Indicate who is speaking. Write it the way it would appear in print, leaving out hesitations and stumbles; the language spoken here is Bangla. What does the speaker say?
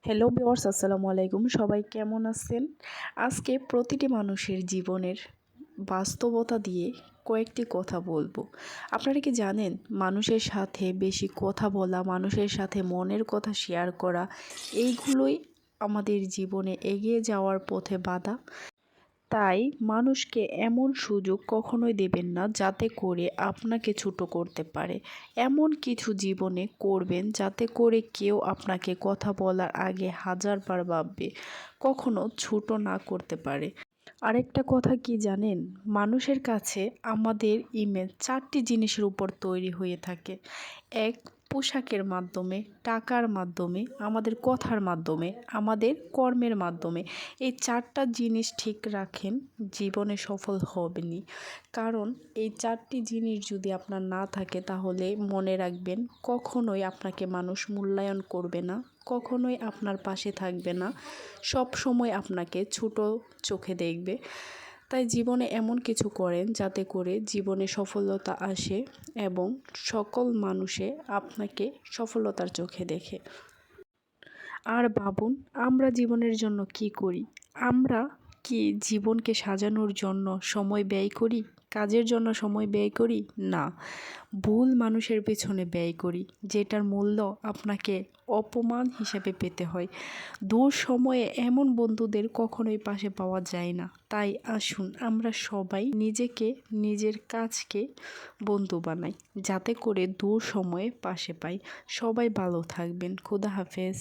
Speaker 1: হ্যালো ভিউয়ার্স, আসসালামু আলাইকুম। সবাই কেমন আছেন? আজকে প্রতিটি মানুষের জীবনের বাস্তবতা দিয়ে কয়েকটি কথা বলবো। আপনারা কি জানেন, মানুষের সাথে বেশি কথা বলা, মানুষের সাথে মনের কথা শেয়ার করা, এইগুলোই আমাদের জীবনে এগিয়ে যাওয়ার পথে বাধা। তাই মানুষকে এমন সুযোগ কখনোই দেবেন না যাতে করে আপনাকে ছোট করতে পারে। এমন কিছু জীবনে করবেন যাতে করে কেউ আপনাকে কথা বলার আগে হাজারবার ভাববে, কখনো ছোট না করতে পারে। আরেকটা কথা কি জানেন, মানুষের কাছে আমাদের ইমেজ 4টি জিনিসের উপর তৈরি হয়ে থাকে। এক, পোশাকের মাধ্যমে, টাকার মাধ্যমে, আমাদের কথার মাধ্যমে, আমাদের কর্মের মাধ্যমে। এই 4টা জিনিস ঠিক রাখেন, জীবনে সফল হবেনই। কারণ এই 4টি জিনিস যদি আপনার না থাকে তাহলে মনে রাখবেন, কখনোই আপনাকে মানুষ মূল্যায়ন করবে না, কখনোই আপনার পাশে থাকবে না, সব সময় আপনাকে ছোট চোখে দেখবে। তাই জীবনে এমন কিছু করেন যাতে করে জীবনে সফলতা আসে এবং সকল মানুষে আপনাকে সফলতার চোখে দেখে। আর ভাবুন, আমরা জীবনের জন্য কি করি? আমরা কি জীবনকে সাজানোর জন্য সময় ব্যয় করি? কাজের জন্য সময় ব্যয় করি? না, ভুল মানুষের পেছনে ব্যয় করি, যেটার মূল্য আপনাকে অপমান হিসেবে পেতে হয়। দূর সময়ে এমন বন্ধুদের কখনোই পাশে পাওয়া যায় না। তাই আসুন আমরা সবাই নিজেকে, নিজের কাজকে বন্ধু বানাই, যাতে করে দূর সময়ে পাশে পাই। সবাই ভালো থাকবেন। খোদা হাফেজ।